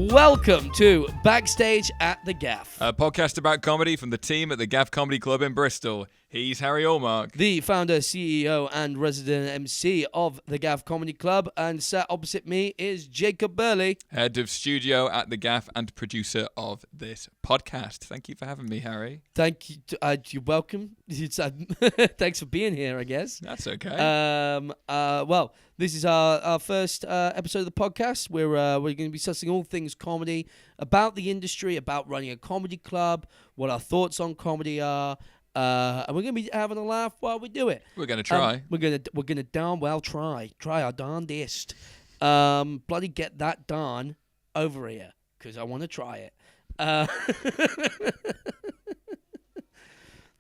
Welcome to Backstage at the Gaffe, a podcast about comedy from the team at the Gaffe Comedy Club in Bristol. He's Harry Allmark, the founder, CEO, and resident MC of the Gaffe Comedy Club, and sat opposite me is Jacob Burley, head of studio at the Gaffe and producer of this podcast. Thank you for having me, Harry. Thank you. You're welcome. Thanks for being here, I guess. That's okay. Well, this is our first episode of the podcast. We're going to be discussing all things comedy, about the industry, about running a comedy club, what our thoughts on comedy are. And we're gonna be having a laugh while we do it. We're gonna try. We're gonna darn well try our darndest. Bloody get that darn over here, because I want to try it.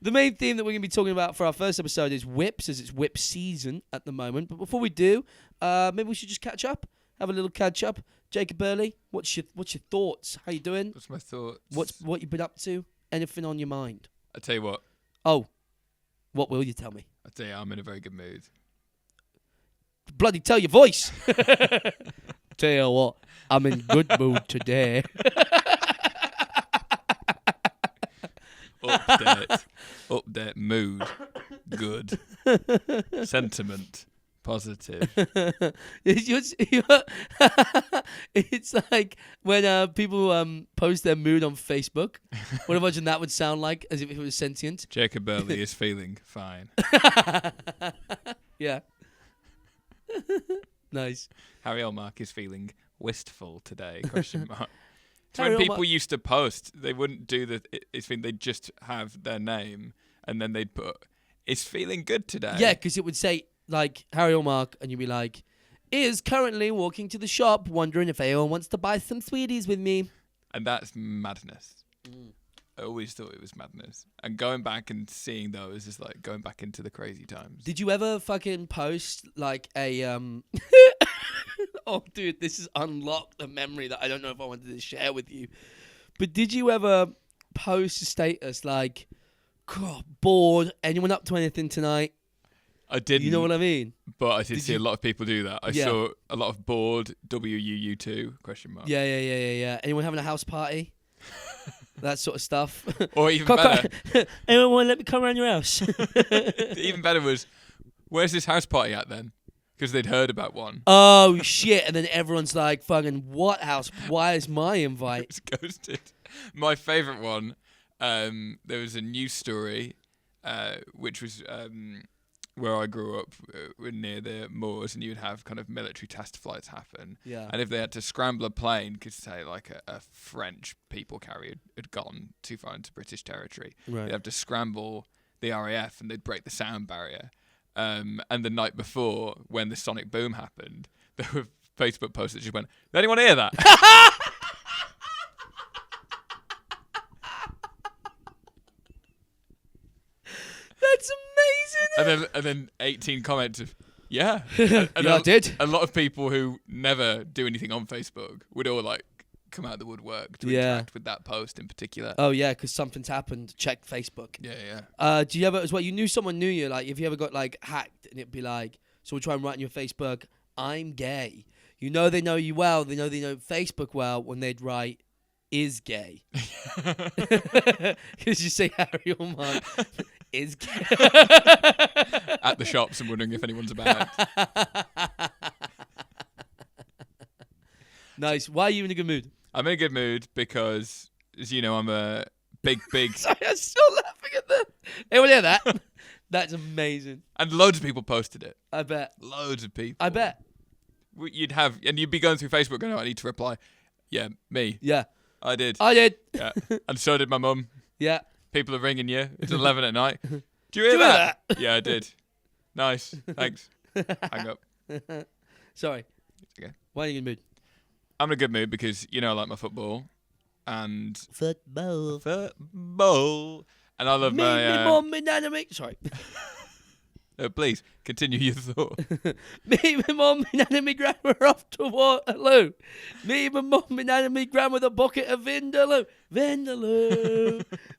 The main theme that we're gonna be talking about for our first episode is whips, as it's whip season at the moment. But before we do, maybe we should just catch up, have a little catch up. Jacob Burley, what's your thoughts? How you doing? What's my thoughts? What you been up to? Anything on your mind? I tell you what. Oh, what will you tell me? I tell you, I'm in a very good mood. Bloody tell your voice. Tell you what, I'm in good mood today. Update mood, good. Sentiment, positive. It's like when people post their mood on Facebook. What imagine that would sound like, as if it was sentient. Jacob Burley is feeling fine. Yeah. Nice. Harry Allmark is feeling wistful today, question mark. So Harry when people Allmark used to post, they wouldn't do they'd just have their name and then they'd put, "Is feeling good today." Yeah, because it would say, like, Harry Allmark, and you'd be like, is currently walking to the shop, wondering if anyone wants to buy some sweeties with me. And that's madness. I always thought it was madness. And going back and seeing those is like going back into the crazy times. Did you ever fucking post, like, a, Oh, dude, this has unlocked a memory that I don't know if I wanted to share with you. But did you ever post a status like, God, bored, anyone up to anything tonight? I didn't. You know what I mean? But I did see a lot of people do that. I Yeah. saw a lot of bored, WUU2, question mark. Yeah. Anyone having a house party? That sort of stuff. Or even better. Anyone want to let me come around your house? Even better was, where's this house party at then? Because they'd heard about one. Oh, shit. And then everyone's like, fucking, what house? Why is my invite? It's ghosted. My favourite one, there was a news story, which was where I grew up, near the moors, and you'd have kind of military test flights happen. Yeah. And if they had to scramble a plane, because say like a French people carrier had gone too far into British territory, Right. they'd have to scramble the RAF and they'd break the sound barrier. And the night before, when the sonic boom happened, there were Facebook posts that just went, "Did anyone hear that?" That's amazing. and then 18 comments of, "Yeah." Yeah, I did. A lot of people who never do anything on Facebook would all like come out of the woodwork to interact with that post in particular. Oh, yeah, because something's happened. Check Facebook. Yeah. Do you ever, as well, you knew someone knew you, like, if you ever got, like, hacked, and it'd be like, someone try and write on your Facebook, "I'm gay." You know they know you well. They know Facebook well when they'd write, "is gay." Because you say Harry Allmark is gay. At the shops and wondering if anyone's about. Nice. Why are you in a good mood? I'm in a good mood because, as you know, I'm a big... Sorry, I'm still laughing at that. Anyone hear that? That's amazing. And loads of people posted it. I bet. Loads of people. I bet. You'd be going through Facebook going, "Oh, I need to reply." Yeah, me. Yeah. I did. Yeah. And so did my mum. Yeah. People are ringing you. It's 11 at night. Do you hear that? Yeah, I did. Nice. Thanks. Hang up. Sorry. It's okay. Why are you in a good mood? I'm in a good mood because, you know, I like my football. And... Football. And I love my... Mum and Anna Sorry. Please, continue your thought. Me, my mum and Anna, my gran were off to Waterloo. Me, my mum and Anna, my gran with a bucket of Vindaloo.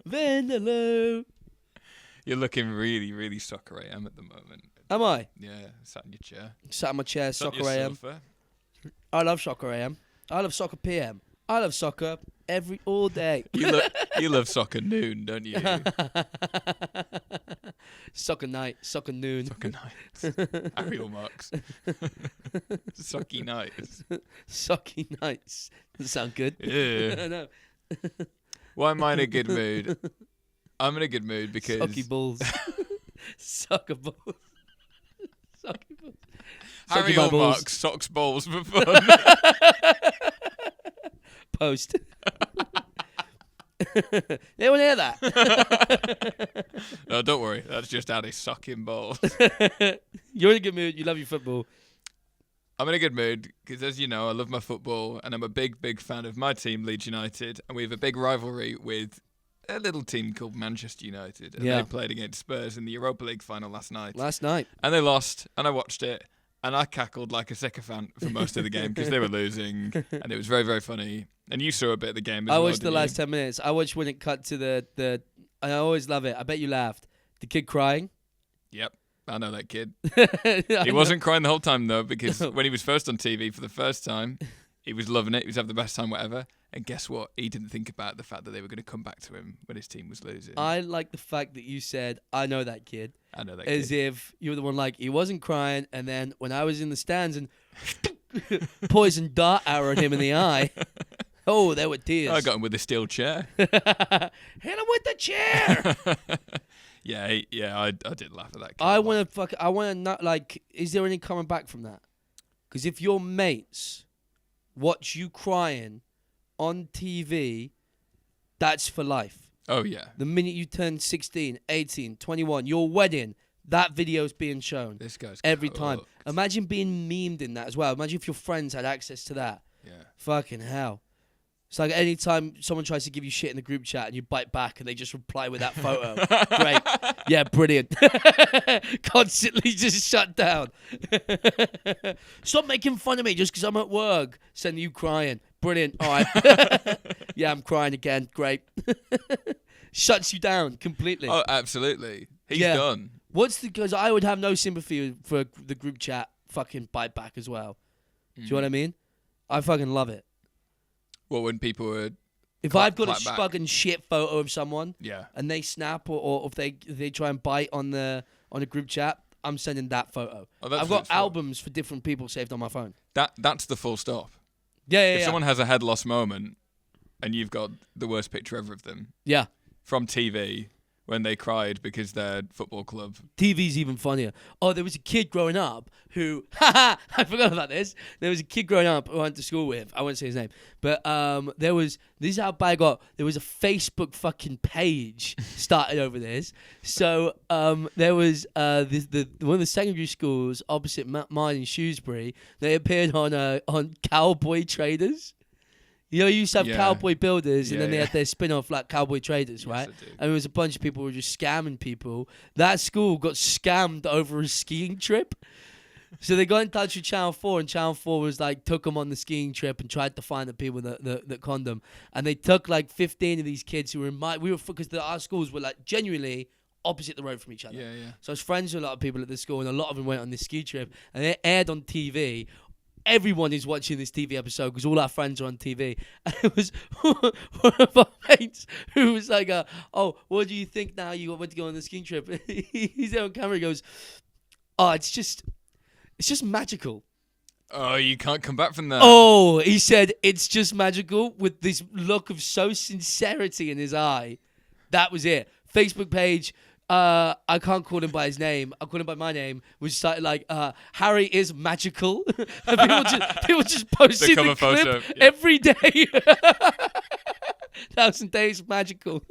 Vindaloo. You're looking really, really soccer AM at the moment. Am I? Yeah, sat in your chair. Sat on my chair, Sat on soccer your AM. sofa. I love soccer AM. I love soccer PM. I love soccer all day. You love soccer noon, don't you? Soccer night, soccer noon. Soccer nights. Ariel marks. Socky nights. Socky nights. Doesn't sound good. Yeah. I know. Why am I in a good mood? I'm in a good mood because... Socky balls. Soccer balls. Socky balls. Ariel balls. marks socks balls for fun. Post. Anyone hear that? No, don't worry. That's just Addy sucking balls. You're in a good mood. You love your football. I'm in a good mood because, as you know, I love my football and I'm a big, big fan of my team, Leeds United. And we have a big rivalry with a little team called Manchester United. And they played against Spurs in the Europa League final last night. And they lost, and I watched it. And I cackled like a sycophant for most of the game because they were losing. And it was very, very funny. And you saw a bit of the game as well. I watched the last 10 minutes. I watched when it cut to the I always love it. I bet you laughed. The kid crying. Yep. I know that kid. He wasn't crying the whole time, though, because when he was first on TV for the first time, he was loving it. He was having the best time, whatever. And guess what? He didn't think about the fact that they were going to come back to him when his team was losing. I like the fact that you said, I know that kid. I know that as kid. if you were the one like, he wasn't crying, and then when I was in the stands and poison dart arrowed him in the eye, oh, there were tears. I got him with a steel chair. Hit him with the chair! I did laugh at that kid. I want to not, like, is there any coming back from that? Because if your mates watch you crying on TV, that's for life. Oh, yeah. The minute you turn 16, 18, 21, your wedding, that video's being shown. This guy's every cooked. time. Imagine being memed in that as well. Imagine if your friends had access to that. Yeah. Fucking hell. It's like any time someone tries to give you shit in the group chat and you bite back and they just reply with that photo. Great. Yeah, brilliant. Constantly just shut down. Stop making fun of me just because I'm at work. Send you crying. Brilliant. All right. Yeah, I'm crying again. Great. Shuts you down completely. Oh, absolutely. He's done. Because I would have no sympathy for the group chat fucking bite back as well. Do you know what I mean? I fucking love it. Well, when people were... If I've got a fucking shit photo of someone, yeah, and they snap or if they try and bite on a group chat, I'm sending that photo. Oh, I've got albums for different people saved on my phone. That's the full stop. If someone has a head loss moment, and you've got the worst picture ever of them, from TV when they cried because their football club. TV's even funnier. Oh, there was a kid growing up who, I forgot about this. There was a kid growing up who I went to school with. I won't say his name, but this is how bad I got. There was a Facebook fucking page started over this. So there was one of the secondary schools opposite mine in Shrewsbury. They appeared on Cowboy Traders. You know, you used to have Cowboy Builders, and then they had their spin-off, like Cowboy Traders, right? And there was a bunch of people who were just scamming people. That school got scammed over a skiing trip. So they got in touch with Channel 4, and Channel 4 was like, took them on the skiing trip and tried to find the people that conned them. And they took like 15 of these kids who were because our schools were like genuinely opposite the road from each other. So I was friends with a lot of people at the school, and a lot of them went on this ski trip, and they aired on TV. Everyone is watching this TV episode because all our friends are on TV. And it was one of our mates who was like, oh, what do you think now you went to go on the skiing trip? He's there on camera. He goes, oh, it's just magical. Oh, you can't come back from that. Oh, he said, it's just magical with this look of so sincerity in his eye. That was it. Facebook page. I can't call him by his name. I'll call him by my name. Which started like, Harry is magical. And people just posting the clip every day. 1,000 days magical.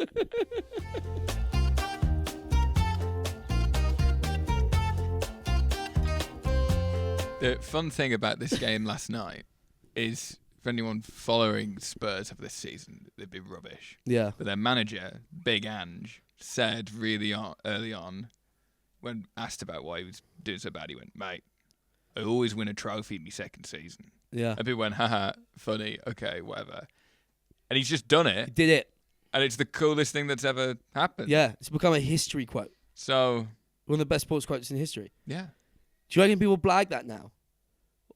The fun thing about this game last night is, for anyone following Spurs of this season, they've been rubbish. Yeah. But their manager, Big Ange, said really early on, when asked about why he was doing so bad, he went, mate, I always win a trophy in my second season. Yeah. And people went, haha, funny, okay, whatever. And he's just done it. He did it. And it's the coolest thing that's ever happened. Yeah, it's become a history quote. So... one of the best sports quotes in history. Yeah. Do you reckon people blag that now?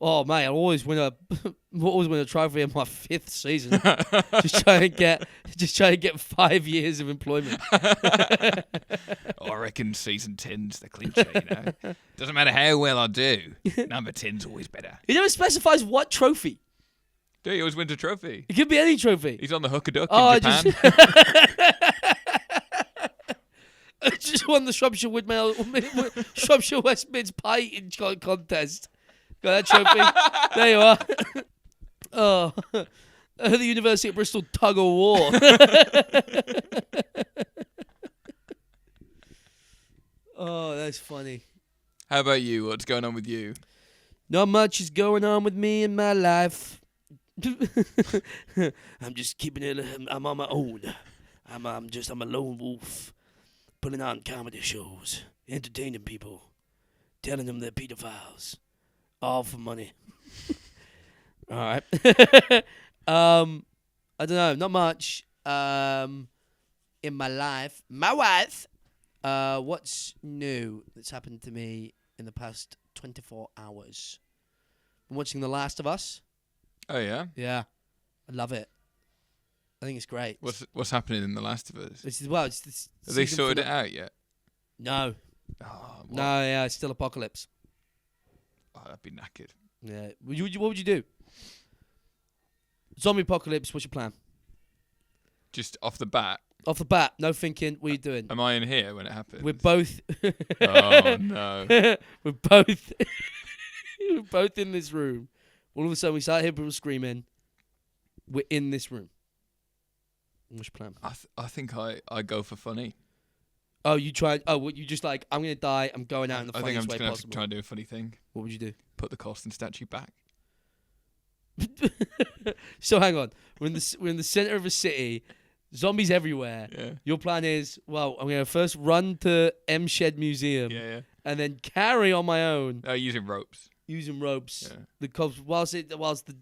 Oh mate, I always win a trophy in my 5th season. just trying to get 5 years of employment. I reckon season 10's the clincher, you know. Doesn't matter how well I do. Number 10's always better. He never specifies what trophy. Dude, he always wins a trophy. It could be any trophy. He's on the hook-a-duck in Japan. I just won the Shropshire West Mids Pie eating contest. Got that trophy. There you are. Oh, the University of Bristol tug of war. Oh, that's funny. How about you? What's going on with you? Not much is going on with me in my life. I'm just keeping it. I'm on my own. I'm a lone wolf, putting on comedy shows, entertaining people, telling them they're pedophiles, all for money. All right. I don't know. Not much. In my life, my wife. What's new that's happened to me in the past 24 hours? I'm watching The Last of Us. Oh yeah. Yeah, I love it. I think it's great. What's happening in The Last of Us? It's Have they sorted it out yet? No. Oh, what? No, yeah, it's still apocalypse. Oh, that'd be knackered. Yeah. What would you do? Zombie apocalypse, what's your plan? Just off the bat. Off the bat, no thinking, what are you doing? Am I in here when it happens? We're both... Oh, no. We're both... We're both in this room. All of a sudden, we start hearing people screaming. We're in this room. What's your plan? I think I go for funny. Oh, you tried... Oh, what, you just like, I'm going to die, I'm going out in the funniest way I think I'm just going to have to possible. try and do a funny thing. What would you do? Put the Colston statue back. So hang on. We're in the center of a city. Zombies everywhere. Yeah. Your plan is, well, I'm going to first run to M Shed Museum. Yeah. And then carry on my own. Using ropes. Using ropes. Yeah. The cops, whilst the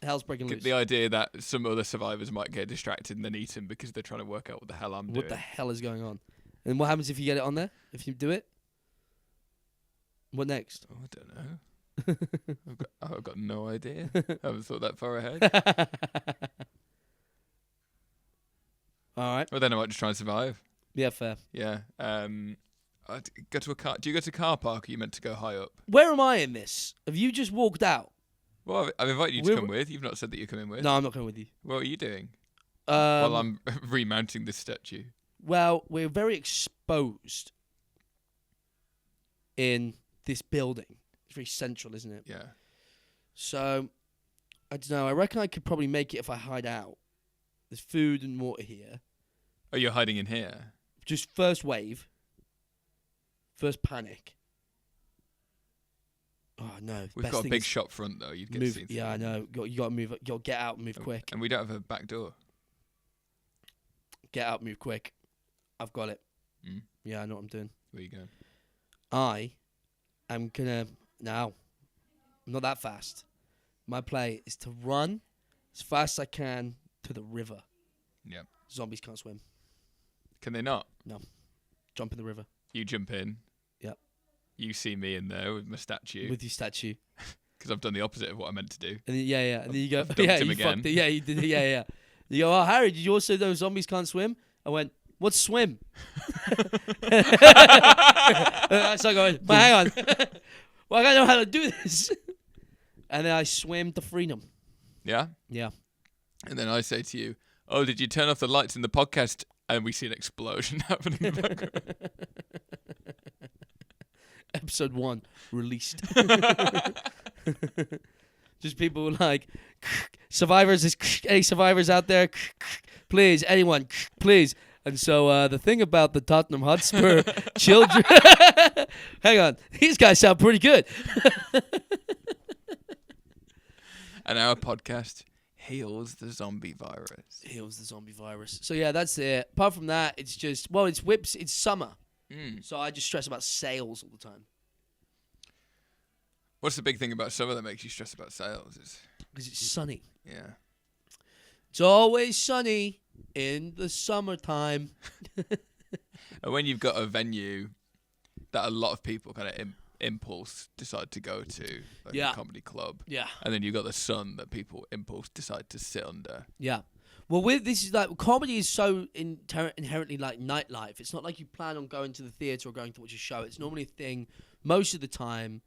hell's breaking loose. The idea that some other survivors might get distracted and then eat them because they're trying to work out what the hell I'm doing. What the hell is going on? And what happens if you get it on there? If you do it? What next? Oh, I don't know. I've got no idea. I haven't thought that far ahead. All right. Well, then I might just try and survive. Yeah, fair. Yeah. I'd go to a car. Do you go to a car park or are you meant to go high up? Where am I in this? Have you just walked out? Well, I've invited you to come with. You've not said that you're coming with. No, I'm not coming with you. What are you doing? While I'm remounting this statue. Well, we're very exposed in this building. It's very central, isn't it? Yeah. So, I don't know. I reckon I could probably make it if I hide out. There's food and water here. Oh, you're hiding in here? Just first wave. First panic. Oh, no. We've got a big shop front, though. You'd get move, seen. Yeah, I know. You got to move. You got to get out and move quick. And we don't have a back door. Get out, move quick. I've got it. Mm. Yeah, I know what I'm doing. Where are you going? I am going to... Now, I'm not that fast. My play is to run as fast as I can to the river. Yep. Zombies can't swim. Can they not? No. Jump in the river. You jump in. Yep. You see me in there with my statue. With your statue. Because I've done the opposite of what I meant to do. And then, yeah. And then you go... I've yeah, him you again. fucked it. Yeah, you did. Yeah. You go, oh, Harry, did you also know zombies can't swim? I went, what's swim? So I going, but hang on. Well, I gotta know how to do this. And then I swim to freedom. Yeah? Yeah. And then I say to you, oh, did you turn off the lights in the podcast? And we see an explosion happen in the background. Episode 1 released. Just people like, survivors, any survivors out there? Please, anyone, please. And so the thing about the Tottenham Hotspur children... Hang on, these guys sound pretty good. And our podcast heals the zombie virus. Heals the zombie virus. So yeah, that's it. Apart from that, it's just, well, it's whips, it's summer. So I just stress about sales all the time. What's the big thing about summer that makes you stress about sales? Because it's sunny. Yeah. It's always sunny in the summertime. And when you've got a venue that a lot of people kind of impulse decide to go to, like Yeah. a comedy club. Yeah. And then you've got the sun that people impulse decide to sit under. Yeah. Well, this is like comedy is so inherently like nightlife. It's not like you plan on going to the theatre or going to watch a show. It's normally a thing most of the time,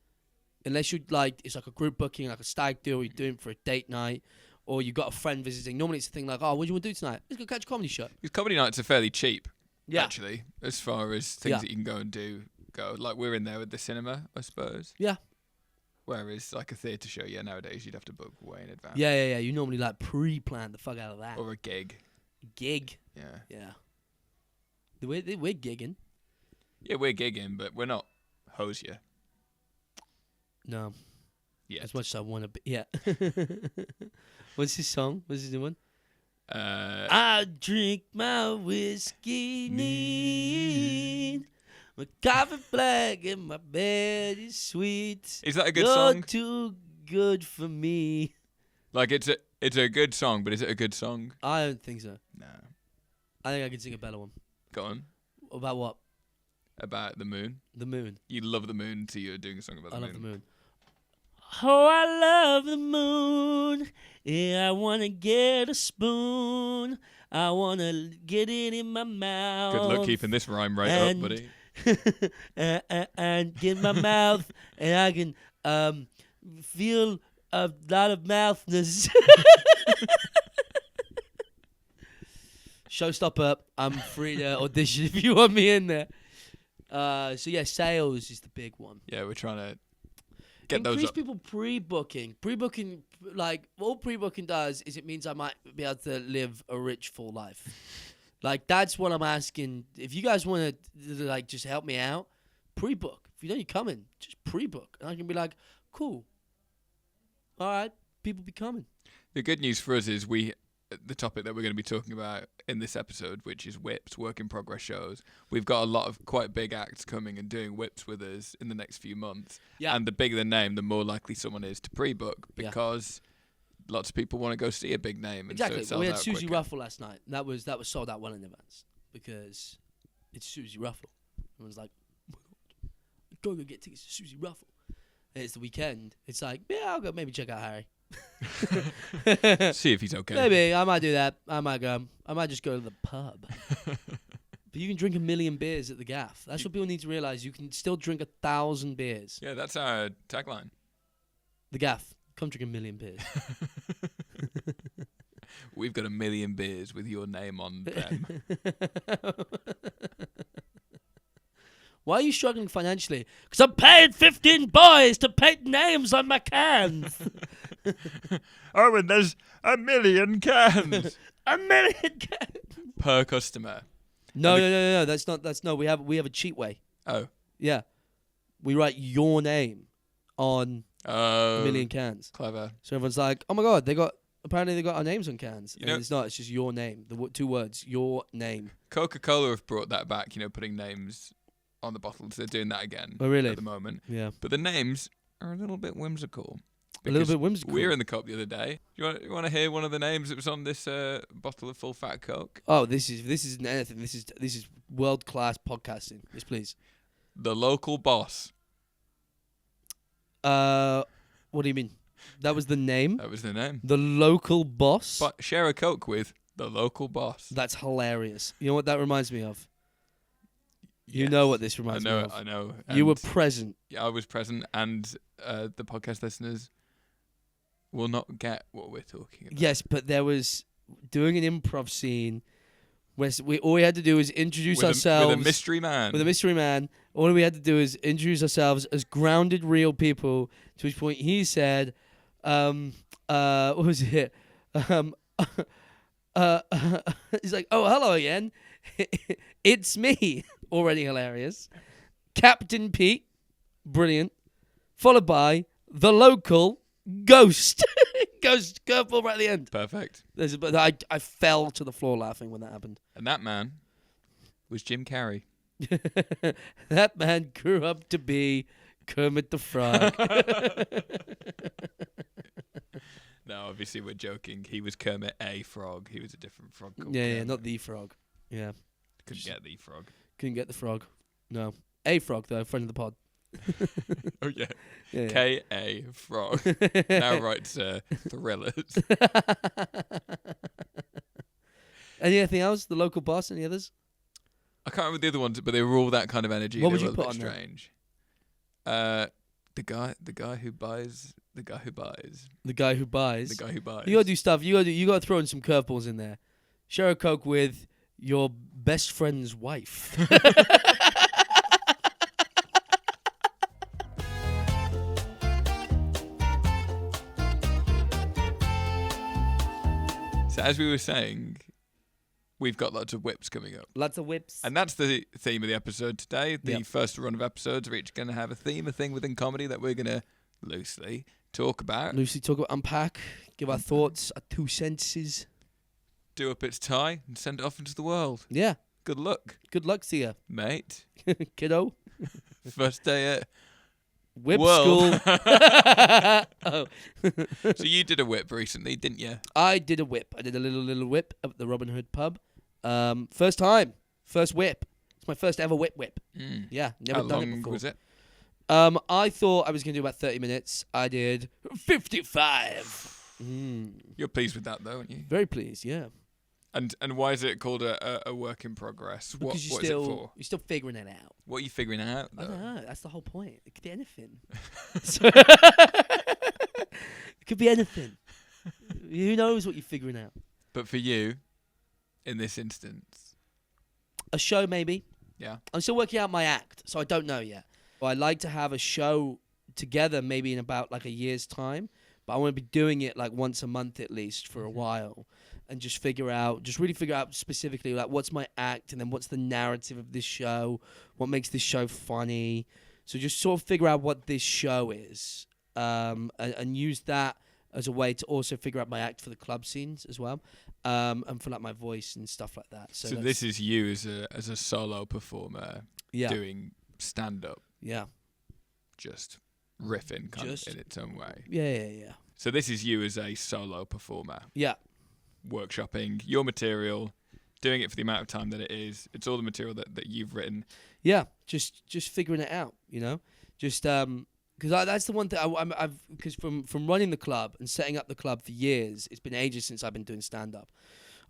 unless you like it's like a group booking, like a stag do, or you're doing it for a date night, or you got a friend visiting. Normally it's a thing like, oh, what do you want to do tonight? Let's go catch a comedy show. Because comedy nights are fairly cheap, Yeah. actually, as far as things that you can go and do go. Like we're in there with the cinema, I suppose. Yeah. Whereas like a theatre show, nowadays you'd have to book way in advance. Yeah. You normally like pre-plan the fuck out of that. Or a gig. Gig. Yeah. Yeah. We're gigging. Yeah, we're gigging, but we're not hosier. No. Yeah. As much as I want to be. Yeah. What's his song? What's his new one? I drink my whiskey neat. My coffee black and my bed is sweet. Is that a good You're song? too good for me. Like it's a good song, but is it a good song? I don't think so. No. I think I could sing a better one. Go on. About what? About the moon. The moon. You love the moon, so you're doing a song about the I moon. love the moon. Oh, I love the moon. Yeah, I want to get a spoon. I want to get it in my mouth. Good luck keeping this rhyme right up, buddy. and get my mouth, and I can feel a lot of mouthness. Showstopper, I'm free to audition if you want me in there. So yeah, sales is the big one. Yeah, we're trying to get Increase those up. people pre-booking. Pre-booking, like all pre-booking does is it means I might be able to live a rich, full life. Like that's what I'm asking. If you guys want to like just help me out, pre-book. If you know you're coming, just pre-book, and I can be like, cool. All right, people be coming. The good news for us is the topic that we're going to be talking about in this episode, which is whips, work in progress shows. We've got a lot of quite big acts coming and doing whips with us in the next few months. Yeah. And the bigger the name, the more likely someone is to pre-book because lots of people want to go see a big name. And Exactly. So it We sells had out Susie quicker. Ruffle last night. And that was sold out well in advance because it's Susie Ruffle. Everyone's like, oh my God, go get tickets to Susie Ruffle. And it's the weekend. It's like, yeah, I'll go maybe check out Harry. See if he's okay. Maybe I might do that. I might go. I might just go to the pub. But you can drink 1 million beers at the Gaffe. That's what people need to realize. You can still drink 1,000 beers. Yeah, that's our tagline. The Gaffe. Come drink 1 million beers. We've got 1 million beers with your name on them. Why are you struggling financially? Because I'm paying 15 boys to paint names on my cans. Oh, and there's 1 million cans 1 million cans. per customer. No. That's not. We have a cheat way. Oh. Yeah, we write your name on Oh. 1 million cans. Clever. So everyone's like, oh my God, apparently they got our names on cans. You And know- it's not. It's just your name. The 2 words. Your name. Coca-Cola have brought that back, putting names on the bottles. They're doing that again Oh really? at the moment. Yeah. But the names are a little bit whimsical. A little because bit whimsical. We were in the Coke the other day. You want to hear one of the names that was on this bottle of full fat Coke? Oh, this isn't anything. This is world class podcasting. Yes, please. The local boss. What do you mean? That was the name? That was the name. The local boss? But share a Coke with the local boss. That's hilarious. You know what that reminds me of? You Yes. know what this reminds me of. I know. You were And present. I was present, and the podcast listeners will not get what we're talking about. Yes, but there was doing an improv scene where all we had to do was introduce ourselves. With a mystery man. With a mystery man. All we had to do is introduce ourselves as grounded, real people. To which point he said, what was it? He's like, oh, hello again. It's me. Already hilarious. Captain Pete. Brilliant. Followed by the local ghost. Ghost curveball right at the end. Perfect. But I fell to the floor laughing when that happened. And that man was Jim Carrey. That man grew up to be Kermit the Frog. No, obviously we're joking. He was Kermit A. Frog. He was a different frog called Yeah, Kermit. not the frog. Yeah. Couldn't get the frog. Couldn't get the frog. No. A frog, though, friend of the pod. Oh yeah. Yeah. K.A. Frog. Now writes thrillers. Anything else? The local boss? Any others? I can't remember the other ones, but they were all that kind of energy. What They would were you a put bit on there? strange. The guy who buys. The guy who buys. The guy who buys. The guy who buys. You gotta do stuff. You gotta throw in some curveballs in there. Share a Coke with your best friend's wife. So as we were saying, we've got lots of whips coming up. Lots of whips. And that's the theme of the episode today. The Yep. first run of episodes are each going to have a theme, a thing within comedy that we're going to loosely talk about. Loosely talk about, unpack, give our thoughts, our 2 senses. Do up its tie and send it off into the world. Yeah. Good luck, Good luck to you, mate. kiddo. First day at Whip World. school. Oh. So you did a whip recently, didn't you? I did a whip. I did a little whip at the Robin Hood pub. First time. First whip. It's my first ever whip. Mm. Yeah, never How done it long before. was it? I thought I was going to do about 30 minutes. I did 55. You're pleased with that, though, aren't you? Very pleased, yeah. And why is it called a work in progress? What Because is it for? you're still figuring it out. What are you figuring out, I though? don't know. That's the whole point. It could be anything. It could be anything. Who knows what you're figuring out? But for you, in this instance, A show, maybe. yeah. I'm still working out my act, so I don't know yet. But I'd like to have a show together maybe in about like a year's time. But I want to be doing it like once a month at least for a while. And just really figure out specifically like what's my act and then what's the narrative of this show, what makes this show funny. So just sort of figure out what this show is, and use that as a way to also figure out my act for the club scenes as well, and for like my voice and stuff like that. So this is you as a solo performer doing stand up, yeah, just riffing kind of in its own way. yeah. So this is you as a solo performer. Yeah. Workshopping your material, doing it for the amount of time that it is. It's all the material that you've written. Yeah, just figuring it out, you know, just because that's the one thing I've because from running the club and setting up the club for years, it's been ages since I've been doing stand up.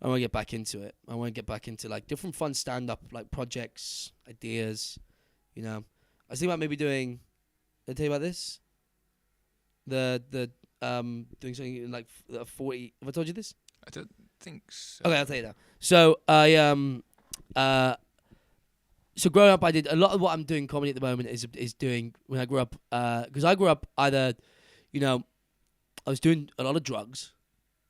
I want to get back into it. I want to get back into like different fun stand up like projects, ideas, you know. I was thinking about maybe doing. Did I tell you about this? The doing something like 40. Have I told you this? I don't think so. Okay, I'll tell you now. So so growing up, I did a lot of what I'm doing comedy at the moment is doing when I grew up. Because I grew up either, you know, I was doing a lot of drugs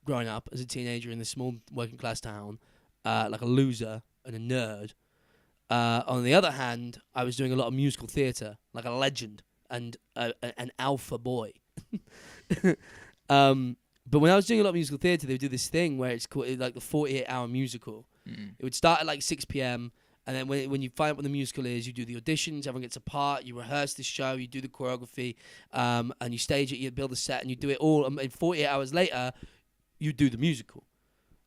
growing up as a teenager in this small working class town, like a loser and a nerd. On the other hand, I was doing a lot of musical theatre, like a legend and an alpha boy. But when I was doing a lot of musical theatre, they would do this thing where it's called like the 48-hour musical. It would start at like 6 p.m. And then when you find out what the musical is, you do the auditions, everyone gets a part, you rehearse the show, you do the choreography, and you stage it, you build a set, and you do it all. And 48 hours later, you do the musical.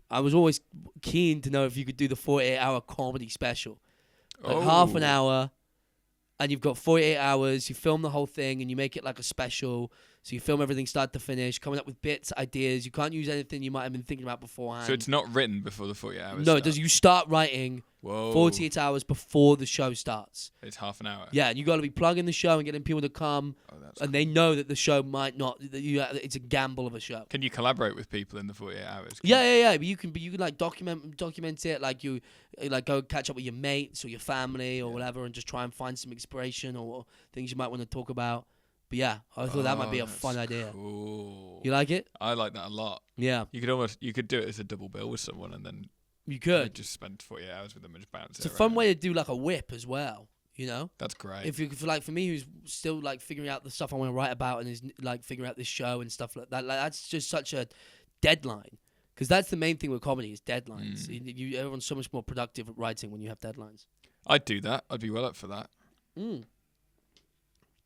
I was always keen to know if you could do the 48-hour comedy special. Like half an hour, and you've got 48 hours, you film the whole thing, and you make it like a special. So you film everything start to finish, coming up with bits, ideas. You can't use anything you might have been thinking about beforehand. So it's not written before the 48 hours. No, it does. You start writing 48 hours before the show starts. It's half an hour. Yeah, and you got to be plugging the show and getting people to come, and they know that the show might not. That it's a gamble of a show. Can you collaborate with people in the 48 hours? Yeah. But you can like document it. Like you like go catch up with your mates or your family or whatever, and just try and find some inspiration or things you might want to talk about. But yeah, I thought that might be a fun idea. Cool. You like it? I like that a lot. Yeah. You could do it as a double bill with someone and then you could just spend 48 hours with them and just bounce. It's a fun way to do like a whip as well. You know. That's great. If like for me, who's still like figuring out the stuff I want to write about and is like figuring out this show and stuff like that, like that's just such a deadline. Because that's the main thing with comedy is deadlines. Everyone's so much more productive at writing when you have deadlines. I'd do that. I'd be well up for that.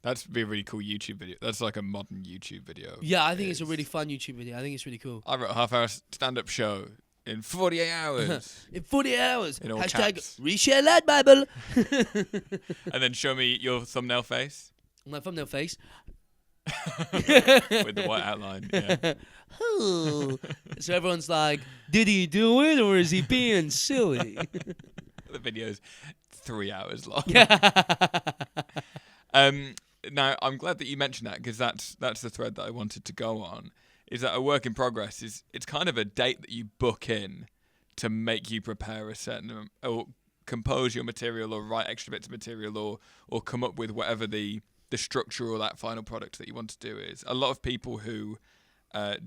That'd be a really cool YouTube video. That's like a modern YouTube video. Yeah, I think it's a really fun YouTube video. I think it's really cool. I wrote a half-hour stand-up show in 48 hours. In 48 hours. In all Hashtag caps. reshare that Bible. And then show me your thumbnail face. My thumbnail face. With the white outline. Yeah. So everyone's like, did he do it or is he being silly? The video's 3 hours long. Yeah. Now, I'm glad that you mentioned that, because that's the thread that I wanted to go on, is that a work in progress it's kind of a date that you book in to make you prepare a certain or compose your material or write extra bits of material or come up with whatever the structure or that final product that you want to do is. A lot of people who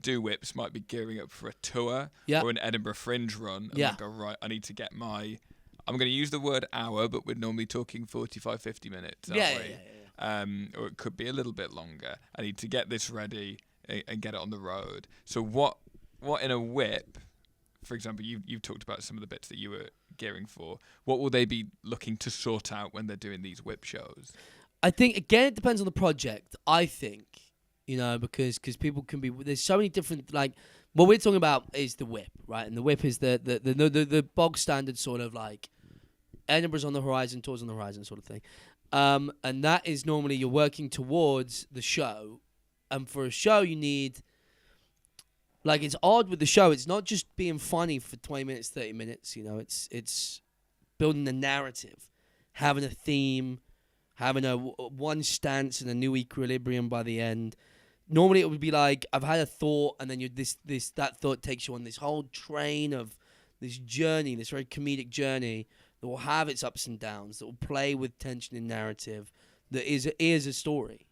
do whips might be gearing up for a tour or an Edinburgh Fringe run, and they go, right, I need to get I'm going to use the word hour, but we're normally talking 45, 50 minutes, aren't we? Or it could be a little bit longer. I need to get this ready and get it on the road. So what in a whip, for example, you've talked about some of the bits that you were gearing for. What will they be looking to sort out when they're doing these whip shows? I think, again, it depends on the project, I think, because people can be, there's so many different, like, what we're talking about is the whip, right? And the whip is the bog standard sort of like Edinburgh's on the horizon, tours on the horizon sort of thing. And that is normally you're working towards the show. And for a show, you need, like, it's odd with the show. It's not just being funny for 20 minutes, 30 minutes, it's building a narrative, having a theme, having a one stance and a new equilibrium by the end. Normally it would be like, I've had a thought, and then that thought takes you on this whole train of this journey, this very comedic journey that will have its ups and downs, that will play with tension and narrative, that is a story.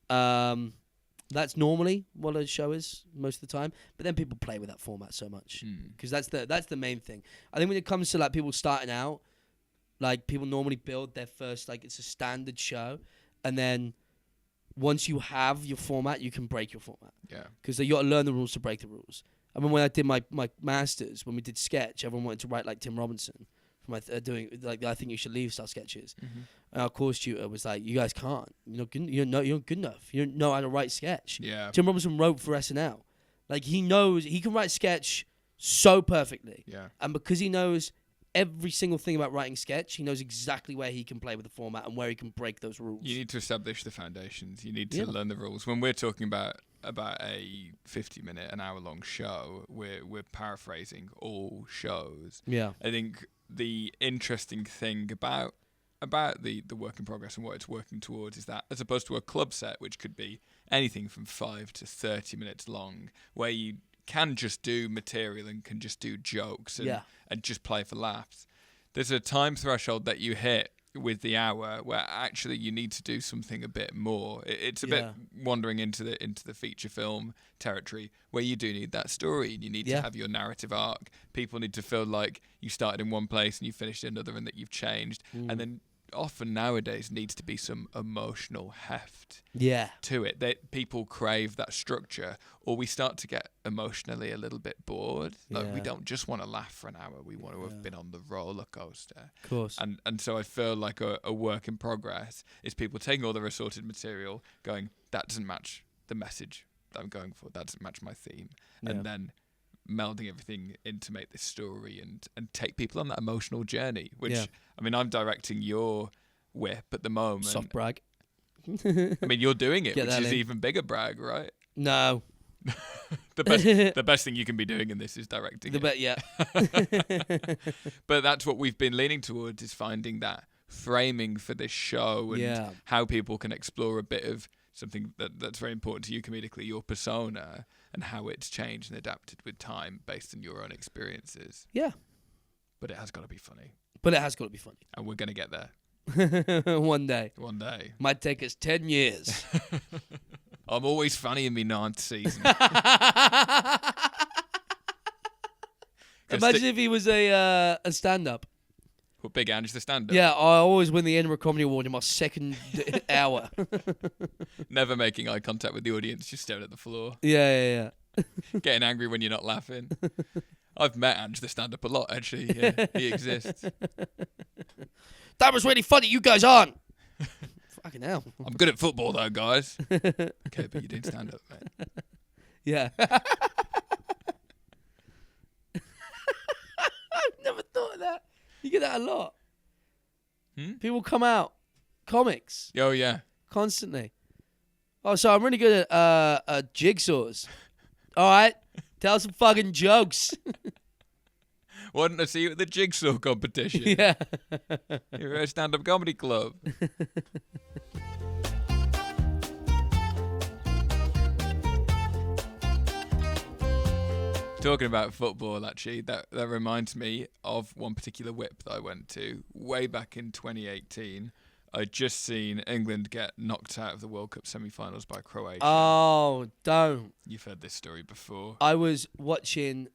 That's normally what a show is most of the time. But then people play with that format so much because that's the main thing. I think when it comes to like people starting out, like people normally build their first, like it's a standard show, and then once you have your format, you can break your format. Yeah. Because you got to learn the rules to break the rules. I mean, when I did my masters, when we did sketch, everyone wanted to write like Tim Robinson for my doing like I Think You Should Leave style sketches. Mm-hmm. And our course tutor was like, "You guys can't. You're not good enough. You don't know how to write sketch." Yeah. Tim Robinson wrote for SNL. Like he can write sketch so perfectly. Yeah. And because he knows every single thing about writing sketch, he knows exactly where he can play with the format and where he can break those rules. You need to establish the foundations. You need to learn the rules. When we're talking about a 50-minute, an hour-long show, we're paraphrasing all shows. Yeah. I think the interesting thing about the work in progress and what it's working towards is that, as opposed to a club set, which could be anything from 5 to 30 minutes long, where you can just do material and can just do jokes and just play for laughs. There's a time threshold that you hit with the hour where actually you need to do something a bit more. It's a bit wandering into the feature film territory where you do need that story and you need to have your narrative arc. People need to feel like you started in one place and you finished in another and that you've changed. And then often nowadays needs to be some emotional heft to it. That people crave that structure, or we start to get emotionally a little bit bored. Like we don't just want to laugh for an hour, we want to have been on the roller coaster. Of course. And so I feel like a work in progress is people taking all their assorted material, going, that doesn't match the message that I'm going for, that doesn't match my theme, and then melding everything in to make this story and take people on that emotional journey, which I mean, I'm directing your whip at the moment. Soft brag. I mean, you're doing it, which is even bigger brag, right? No. the best thing you can be doing in this is directing it. But that's what we've been leaning towards, is finding that framing for this show and how people can explore a bit of something that's very important to you comedically, your persona, and how it's changed and adapted with time based on your own experiences. Yeah. But it has got to be funny. And we're going to get there. One day. Might take us 10 years. I'm always funny in my 9th season. Imagine if he was a stand-up. Well, Big Ange, the stand-up. Yeah, I always win the Edinburgh Comedy Award in my second hour. Never making eye contact with the audience, just staring at the floor. Yeah. Getting angry when you're not laughing. I've met Ange, the stand-up, a lot, actually. Yeah, he exists. That was really funny, you guys aren't. Fucking hell. I'm good at football, though, guys. Okay, but you did stand-up, mate. Yeah. I've never thought of that. You get that a lot. People come out. Comics. Oh, yeah. constantly. Oh, so I'm really good at jigsaws. All right, tell some fucking jokes. Why didn't I see you at the jigsaw competition? Yeah. You're a stand-up comedy club. Talking about football, actually, that reminds me of one particular whip that I went to way back in 2018. I'd just seen England get knocked out of the World Cup semi-finals by Croatia. Oh, don't. You've heard this story before. I was watching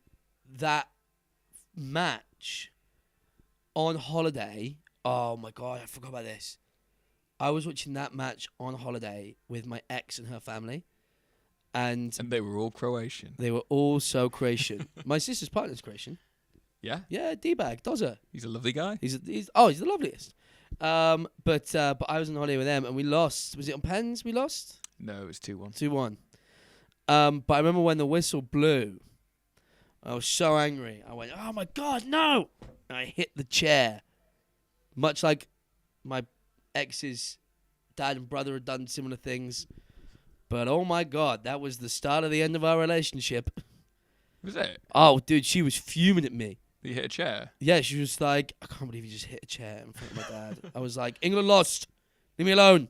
that match on holiday. Oh my God, I forgot about this. I was watching that match on holiday with my ex and her family. And they were all Croatian. They were all so Croatian. My sister's partner's Croatian. Yeah? Yeah, D-bag, Dozza. He's a lovely guy. He's the loveliest. But I was on holiday with them and we lost. Was it on pens we lost? No, it was 2-1. 2-1. But I remember when the whistle blew, I was so angry. I went, oh my God, no! And I hit the chair. Much like my ex's dad and brother had done similar things. But oh my God, that was the start of the end of our relationship. Was it? Oh, dude, she was fuming at me. You hit a chair? Yeah, she was like, I can't believe you just hit a chair in front of my dad. I was like, England lost. Leave me alone.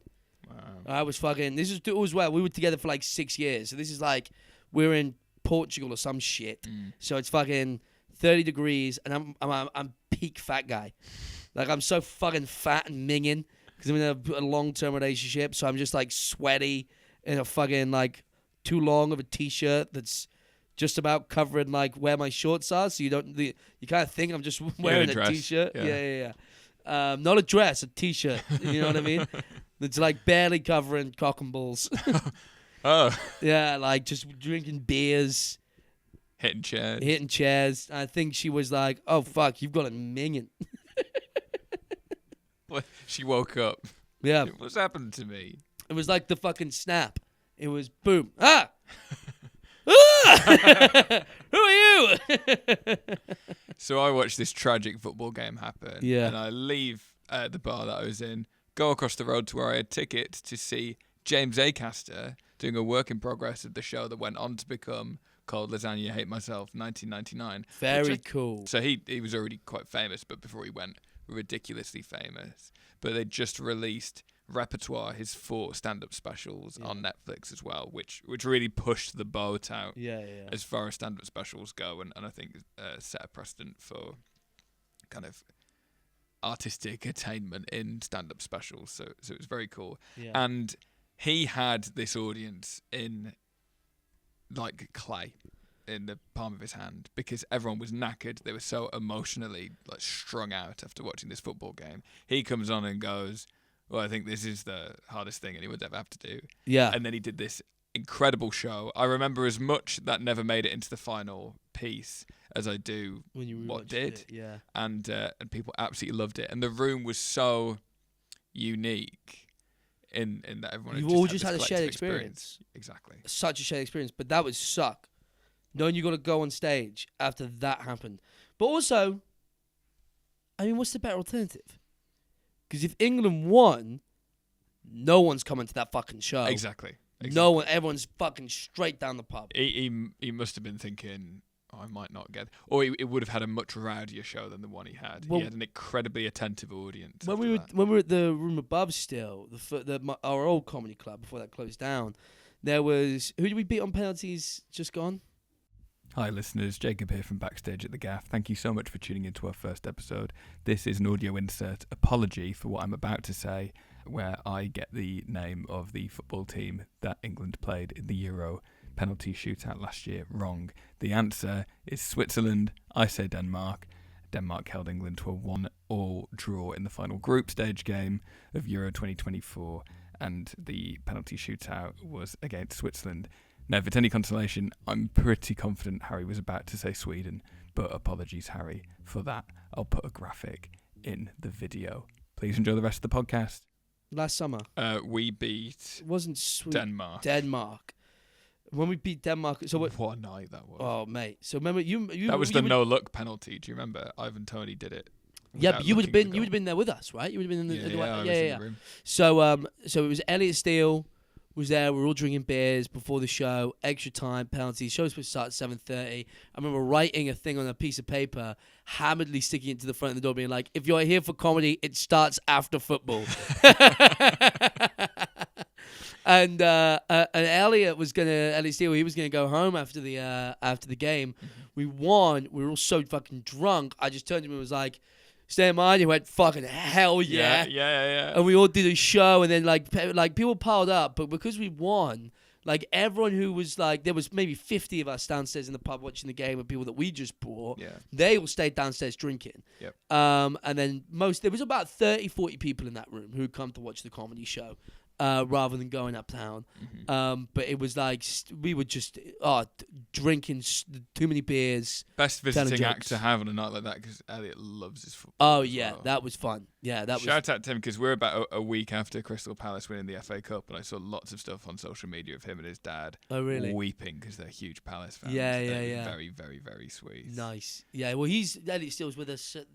Wow. I was fucking, this is as well. We were together for like 6 years. So this is like, we're in Portugal or some shit. So it's fucking 30 degrees and I'm peak fat guy. Like I'm so fucking fat and minging because I'm in a long-term relationship. So I'm just like sweaty in a fucking like too long of a t-shirt that's just about covering like where my shorts are, so you kind of think I'm just wearing a t-shirt. Yeah. Not a dress, a t-shirt. You know what I mean? It's like barely covering cock and balls. Oh. Yeah, like just drinking beers, hitting chairs. I think she was like, "Oh fuck, you've got a minging." She woke up. Yeah. What's happened to me? It was like the fucking snap. It was boom. Ah! Ah! Who are you? So I watched this tragic football game happen. Yeah. And I leave the bar that I was in, go across the road to where I had tickets to see James Acaster doing a work in progress of the show that went on to become called Lasagna Hate Myself 1999. Very cool. So he was already quite famous, but before he went, ridiculously famous. But they just released Repertoire, his 4 stand-up specials on Netflix as well, which really pushed the boat out as far as stand-up specials go, and I think set a precedent for kind of artistic attainment in stand-up specials. So it was very cool. Yeah. And he had this audience in like clay in the palm of his hand because everyone was knackered. They were so emotionally like strung out after watching this football game. He comes on and goes, well, I think this is the hardest thing anyone's ever have to do. Yeah. And then he did this incredible show. I remember as much that never made it into the final piece as I do what did. Yeah. And people absolutely loved it. And the room was so unique in that everyone you all just had a shared experience. Exactly. Such a shared experience. But that would suck. Knowing you got to go on stage after that happened. But also, I mean, what's the better alternative? Because if England won, no one's coming to that fucking show. Exactly. No one. Everyone's fucking straight down the pub. He must have been thinking, I might not get... Or he would have had a much rowdier show than the one he had. Well, he had an incredibly attentive audience. When we were at the room above still, our old comedy club, before that closed down, there was... Who did we beat on penalties just gone? Hi listeners, Jacob here from Backstage at the Gaffe. Thank you so much for tuning into our first episode. This is an audio insert apology for what I'm about to say, where I get the name of the football team that England played in the Euro penalty shootout last year wrong. The answer is Switzerland. I say Denmark. Denmark held England to a 1-1 draw in the final group stage game of Euro 2024, and the penalty shootout was against Switzerland. Now, if it's any consolation, I'm pretty confident Harry was about to say Sweden, but apologies, Harry, for that. I'll put a graphic in the video. Please enjoy the rest of the podcast. Last summer, we beat it wasn't Denmark. When we beat Denmark, so what a night that was! Oh, mate. So remember, you that was the no-look penalty. Do you remember? Ivan Toney did it. Yeah, without but you would have looking at the been there with us, right? You would have been in the goal. I was in the room. So it was Elliot Steele was there. We were all drinking beers before the show. Extra time, penalties. Show was supposed to start at 7:30. I remember writing a thing on a piece of paper, hammeredly sticking it to the front of the door, being like, "If you're here for comedy, it starts after football." And Elliot Steele, he was gonna go home after the game. Mm-hmm. We won. We were all so fucking drunk. I just turned to him and was like, "Stay in mind." He went, "Fucking hell yeah!" Yeah. And we all did a show, and then like people piled up, but because we won, like everyone who was like, there was maybe 50 of us downstairs in the pub watching the game, and people that we just brought, they all stayed downstairs drinking. Yep. And then there was about 30, 40 people in that room who'd come to watch the comedy show. Rather than going uptown. Mm-hmm. But it was like we were just drinking too many beers. Best visiting act to have on a night like that, because Elliot loves his football. Oh yeah, well. That was fun. Yeah, Shout out to him, because we're about a week after Crystal Palace winning the FA Cup, and I saw lots of stuff on social media of him and his dad weeping because they're huge Palace fans. Yeah. Very, very, very sweet. Nice. Yeah, well, Elliot Steele's with us at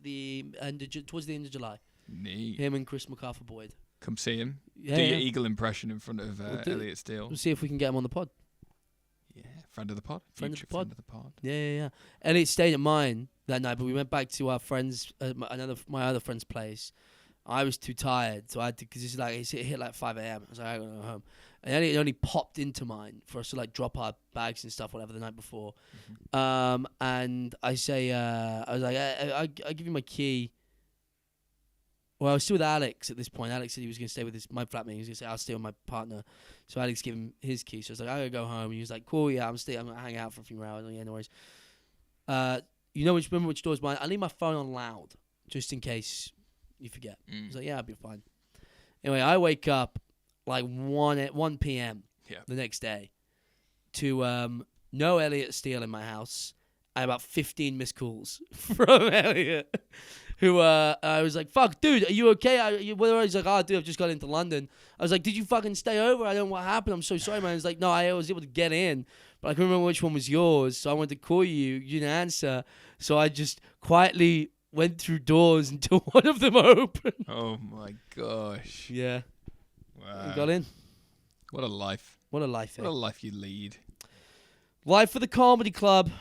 towards the end of July. Neat. Him and Chris McArthur-Boyd. Come see him. Yeah, do your eagle impression in front of Elliot Steele. We'll see if we can get him on the pod. Yeah, friend of the pod. Friend of the pod. Yeah. Elliot stayed at mine that night, but we went back to our friends, my other friend's place. I was too tired, so I had to, because it hit like 5 a.m. I was like, I gotta go home. And Elliot only popped into mine for us to like drop our bags and stuff, whatever, the night before. Mm-hmm. And I say, I was like, I give you my key. Well, I was still with Alex at this point. Alex said he was going to stay with my flatmate. He was going to say, I'll stay with my partner. So Alex gave him his key. So I was like, I got to go home. And he was like, cool, yeah, I'm going to hang out for a few more hours. Yeah, no worries. Remember which door's mine? I leave my phone on loud, just in case you forget. I was like, yeah, I'll be fine. Anyway, I wake up like 1 p.m. the next day to no Elliot Steele in my house. I had about 15 missed calls from Elliot. Who I was like, fuck, dude, are you okay? He's like, dude, I've just got into London. I was like, did you fucking stay over? I don't know what happened. I'm so sorry, man. He's like, no, I was able to get in, but I couldn't remember which one was yours. So I wanted to call you. You didn't answer. So I just quietly went through doors until one of them opened. Oh, my gosh. Yeah. Wow. You got in. What a life. What a life. What a life you lead. Life for the comedy club.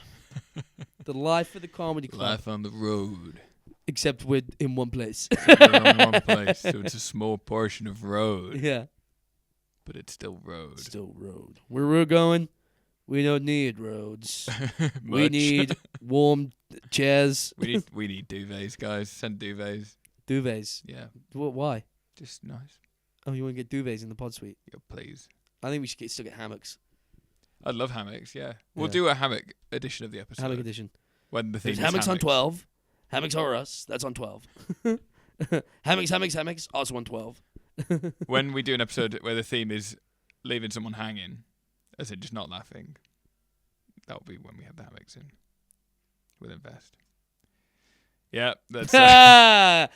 The life for the comedy club. Life on the road. Except we're in one place. We're in one place, so it's a small portion of road. Yeah. But it's still road. Still road. Where we're going, we don't need roads. We need warm chairs. We need duvets, guys. Send duvets. Duvets? Yeah. Why? Just nice. Oh, you want to get duvets in the pod suite? Yeah, please. I think we should still get hammocks. I'd love hammocks, yeah. We'll do a hammock edition of the episode. Hammock edition. When the theme is hammocks on 12. Hammocks are us. That's on 12. Hammocks. Also on 12. When we do an episode where the theme is leaving someone hanging, as in just not laughing, that'll be when we have the hammocks in. We'll invest. Yeah, that's. I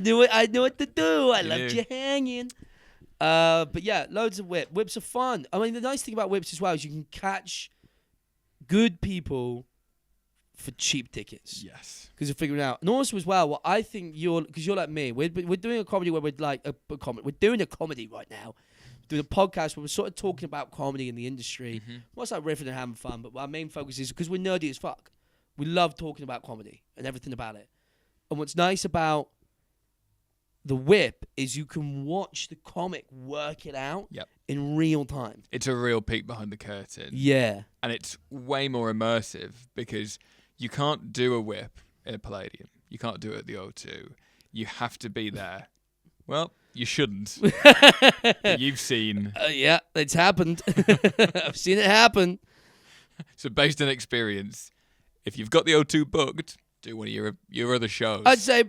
knew it. I knew what to do. I left you hanging. But yeah, loads of whip. Whips are fun. I mean, the nice thing about whips as well is you can catch good people for cheap tickets. Yes. Because you're figuring out. And also as well, what I think because you're like me, we're doing a comedy where we're like, we're doing a comedy right now. Doing a podcast where we're sort of talking about comedy in the industry. Mm-hmm. What's like riffing and having fun, but our main focus is because we're nerdy as fuck. We love talking about comedy and everything about it. And what's nice about the whip is you can watch the comic work it out in real time. It's a real peek behind the curtain. Yeah. And it's way more immersive because you can't do a whip in a Palladium. You can't do it at the O2. You have to be there. Well, you shouldn't. You've seen. Yeah, it's happened. I've seen it happen. So based on experience, if you've got the O2 booked, do one of your other shows. I'd say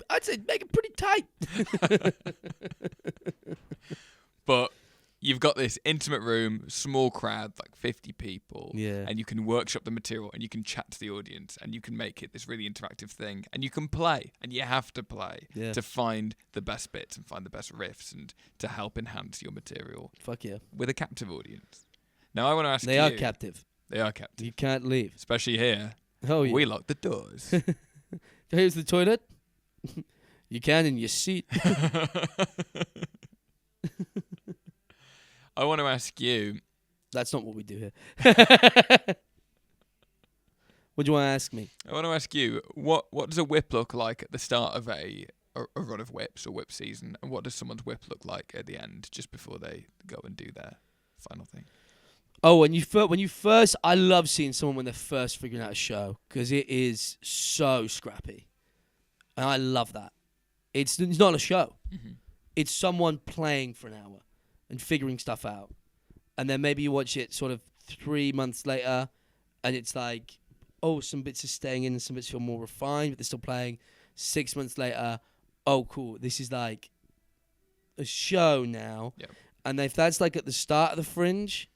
make it pretty tight. But you've got this intimate room, small crowd, like 50 people. Yeah. And you can workshop the material and you can chat to the audience and you can make it this really interactive thing. And you can play and you have to play to find the best bits and find the best riffs and to help enhance your material. Fuck yeah. With a captive audience. Now I want to ask you. They are captive. They are captive. You can't leave. Especially here. Oh yeah. We lock the doors. Here's the toilet. You can in your seat. I want to ask you. That's not what we do here. What do you want to ask me? I want to ask you, what does a whip look like at the start of a run of whips or whip season, and what does someone's whip look like at the end, just before they go and do their final thing? Oh, when you first, I love seeing someone when they're first figuring out a show because it is so scrappy, and I love that. It's not a show. Mm-hmm. It's someone playing for an hour and figuring stuff out, and then maybe you watch it sort of 3 months later, and it's like, oh, some bits are staying in and some bits feel more refined, but they're still playing. 6 months later, oh, cool, this is like a show now. Yep. And if that's like at the start of the Fringe,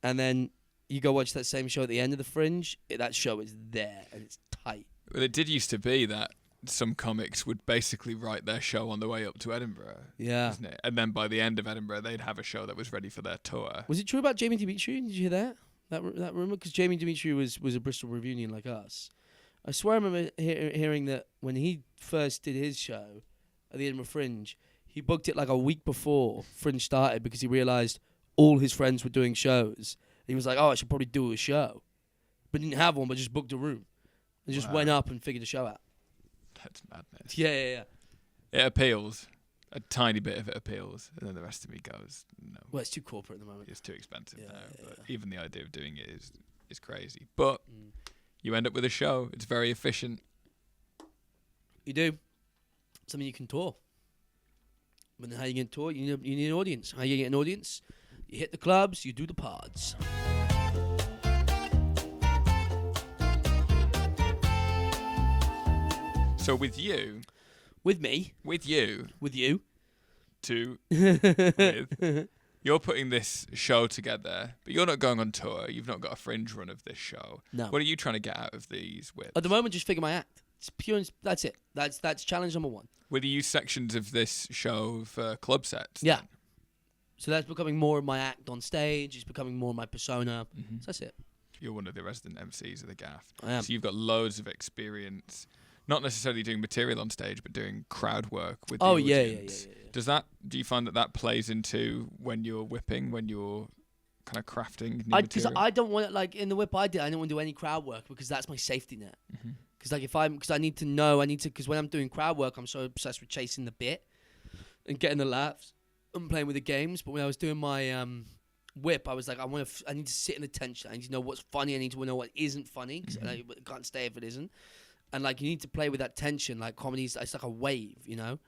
and then you go watch that same show at the end of the Fringe, that show is there and it's tight. Well, it did used to be that some comics would basically write their show on the way up to Edinburgh. Yeah. Isn't it? And then by the end of Edinburgh, they'd have a show that was ready for their tour. Was it true about Jamie Dimitri? Did you hear that? That rumor? Because Jamie Dimitri was a Bristol Reunion like us. I swear I remember hearing that when he first did his show at the Edinburgh Fringe, he booked it like a week before Fringe started because he realised all his friends were doing shows. He was like, oh, I should probably do a show. But didn't have one, but just booked a room. And just went up and figured a show out. That's madness. Yeah. It appeals. A tiny bit of it appeals, and then the rest of me goes, no. Well, it's too corporate at the moment. It's too expensive now. Yeah. But even the idea of doing it is crazy. But you end up with a show. It's very efficient. You do. Something you can tour. But then how you get tour? You need an audience. How you get an audience? You hit the clubs, you do the pods. So with you... With me. With you. With you. You're putting this show together, but you're not going on tour. You've not got a Fringe run of this show. No. What are you trying to get out of these whips? At the moment, just figure my act. It's pure. That's it. That's challenge number one. Will you use sections of this show for club sets? Yeah. So that's becoming more of my act on stage. It's becoming more of my persona. Mm-hmm. So that's it. You're one of the resident MCs of the Gaffe. I am. So you've got loads of experience, not necessarily doing material on stage, but doing crowd work with the audience. Yeah. Do you find that plays into when you're whipping, when you're kind of crafting new material? Because I don't want it, like in the whip I don't want to do any crowd work because that's my safety net. Because I need to know, because when I'm doing crowd work, I'm so obsessed with chasing the bit and getting the laughs and playing with the games. But when I was doing my whip, I was like, I need to sit in the tension. I need to know what's funny. I need to know what isn't funny because I can't stay if it isn't. And like you need to play with that tension. Like comedy's, it's like a wave, you know.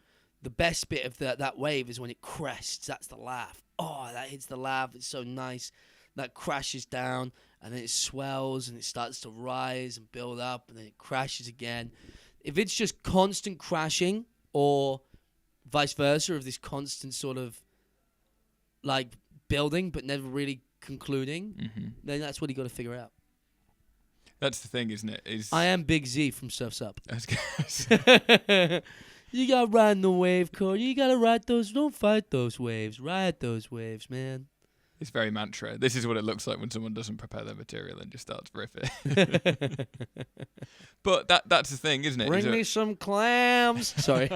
The best bit of that wave is when it crests. That's the laugh. Oh, that hits the laugh. It's so nice. That crashes down, and then it swells, and it starts to rise and build up, and then it crashes again. If it's just constant crashing, or vice versa, of this constant sort of like building but never really concluding, then that's what you got to figure out. That's the thing, isn't it? I am Big Z from Surf's Up. I You gotta ride the wave, Cody. You gotta ride those. Don't fight those waves. Ride those waves, man. It's very mantra. This is what it looks like when someone doesn't prepare their material and just starts riffing. But that's the thing, isn't it? Bring me some clams. Sorry.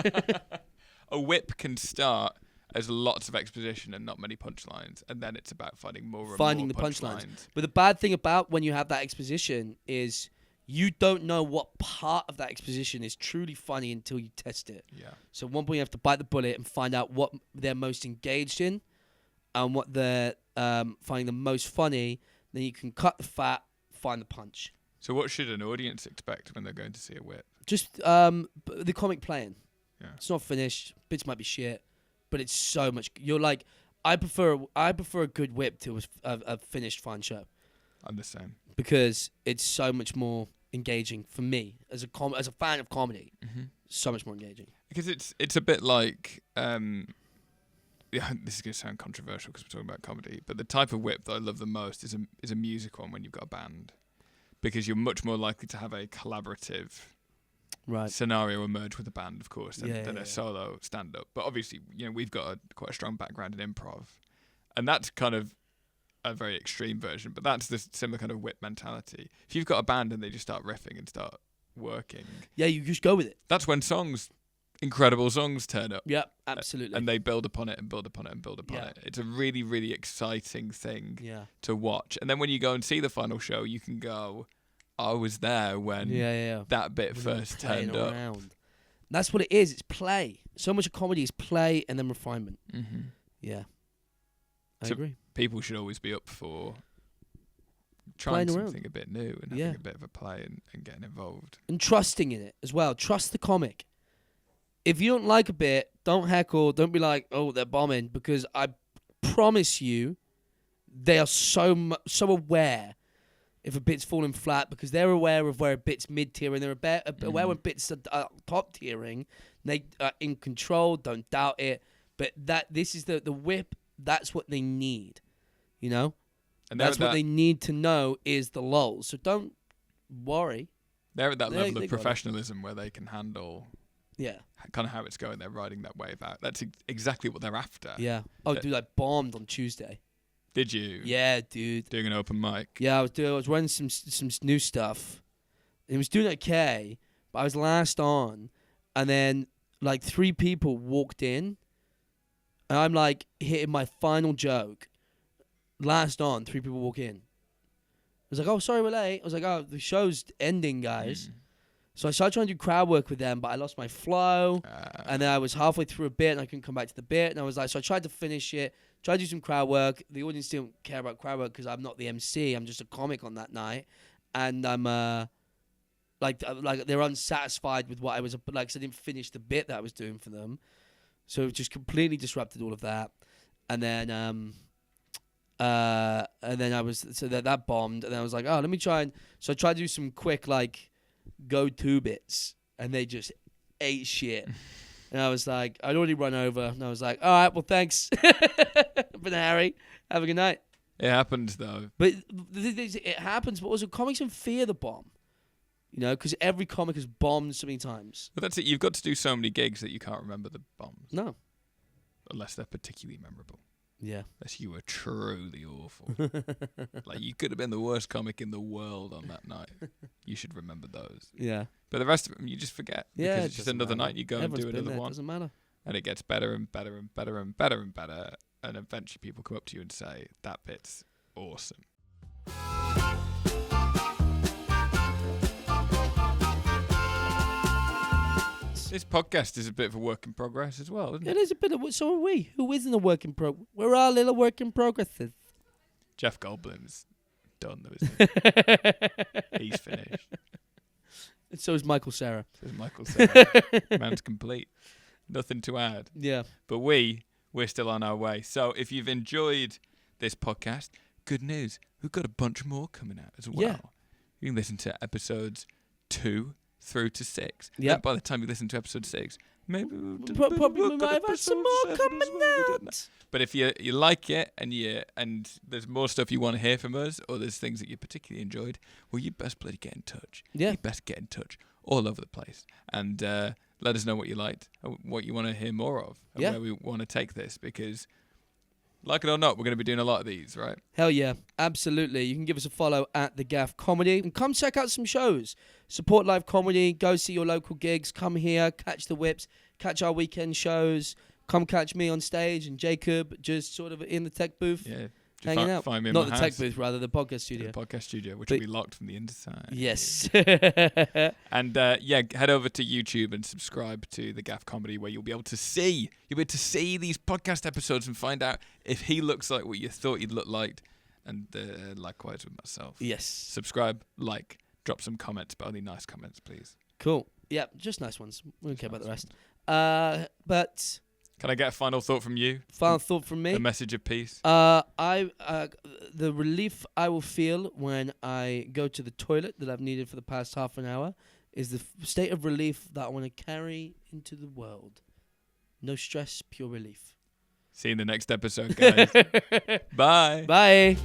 A whip can start as lots of exposition and not many punchlines, and then it's about finding more and Finding more the punchlines. punchlines. But the bad thing about when you have that exposition is you don't know what part of that exposition is truly funny until you test it. Yeah. So at one point you have to bite the bullet and find out what they're most engaged in and what they're finding the most funny. Then you can cut the fat, find the punch. So what should an audience expect when they're going to see a whip? Just the comic playing. Yeah. It's not finished. Bits might be shit, but it's so much. You're like, I prefer a good whip to a finished fine show. I'm the same. Because it's so much more engaging for me as a fan of comedy. So much more engaging. Because it's a bit like yeah, this is going to sound controversial because we're talking about comedy, but the type of whip that I love the most is a music one when you've got a band, because you're much more likely to have a collaborative scenario emerge with a band, of course, than a solo stand-up. But obviously, we've got quite a strong background in improv, and that's kind of a very extreme version, but that's the similar kind of whip mentality. If you've got a band and they just start riffing and start working, you just go with it. That's when songs incredible songs turn up. Yeah, absolutely. And they build upon it and build upon it and build upon Yeah. it. It's a really, really exciting thing Yeah. to watch. And then when you go and see the final show, you can go, I was there when that bit When they were first playing turned up. around. That's what it is. It's play. So much of comedy is play and then refinement. Mm-hmm. Yeah. I So agree. People should always be up for trying Playing around. something a bit new and having a bit of a play and getting involved. And trusting in it as well. Trust the comic. If you don't like a bit, don't heckle. Don't be like, oh, they're bombing. Because I promise you, they are so aware if a bit's falling flat, because they're aware of where a bit's mid-tier and they're aware when bits are top-tiering. They are in control. Don't doubt it. But this is the whip. That's what they need. You know? And that's what they need to know is the lulls. So don't worry. They're at that level of professionalism where they can handle Yeah. kind of how it's going. They're riding that wave out. That's exactly what they're after. Yeah. Oh, dude, I bombed on Tuesday. Did you? Yeah, dude. Doing an open mic? Yeah, I was running some new stuff. It was doing okay, but I was last on, and then like 3 people walked in, and I'm like hitting my final joke. Last on, 3 people walk in. I was like, oh, sorry, we're late. I was like, oh, the show's ending, guys. So I started trying to do crowd work with them, but I lost my flow. And then I was halfway through a bit, and I couldn't come back to the bit. And I was like, so I tried to finish it, tried to do some crowd work. The audience didn't care about crowd work because I'm not the MC. I'm just a comic on that night. And I'm like they're unsatisfied with what I was like, because I didn't finish the bit that I was doing for them. So it just completely disrupted all of that. And then I was, so that bombed. And then I was like, oh, let me try. So I tried to do some quick like go-to bits, and they just ate shit. And I was like, I'd already run over, and I was like, all right, well, thanks. But Harry, have a good night. It happens though. But it happens, but also comics don't fear the bomb. You know, because every comic has bombed so many times. But that's it. You've got to do so many gigs that you can't remember the bombs. No. Unless they're particularly memorable. Yeah. Unless you were truly awful. Like, you could have been the worst comic in the world on that night. You should remember those. Yeah. But the rest of them, you just forget. Yeah, because it's just another night you go Everyone's and do another one. It doesn't matter. And it gets better and better and better and better and better. And eventually people come up to you and say, that bit's awesome. This podcast is a bit of a work in progress as well, isn't it? It is a bit of, so are we. Who isn't a work in progress? We're all little work in progresses. Jeff Goldblum's done, though, isn't he? He's finished. And so is Michael Cera. So is Michael Cera. Man's complete. Nothing to add. Yeah. But we're still on our way. So if you've enjoyed this podcast, good news. We've got a bunch more coming out as well. Yeah. You can listen to episodes 2 through to 6. Yep. And by the time you listen to episode 6, maybe Probably we might have had some more coming out. But if you like it and there's more stuff you want to hear from us, or there's things that you particularly enjoyed, well, you best bloody get in touch. Yeah. You best get in touch all over the place. And let us know what you liked, what you want to hear more of, and where we want to take this, because like it or not, we're going to be doing a lot of these, right? Hell yeah, absolutely. You can give us a follow at The Gaffe Comedy and come check out some shows. Support live comedy, go see your local gigs, come here, catch the whips, catch our weekend shows, come catch me on stage and Jacob just sort of in the tech booth. Yeah. Hanging out. Find me in Not my the house. tech booth, rather, the podcast studio. The podcast studio, which will be locked from the inside. Yes. And head over to YouTube and subscribe to The Gaffe Comedy, where you'll be able to see these podcast episodes and find out if he looks like what you thought he'd look like, and likewise with myself. Yes. Subscribe, drop some comments, but only nice comments, please. Cool. Yeah, just nice ones. We don't care about the rest. But can I get a final thought from you? Final thought from me. A message of peace. The relief I will feel when I go to the toilet that I've needed for the past half an hour is the state of relief that I want to carry into the world. No stress, pure relief. See you in the next episode, guys. Bye. Bye.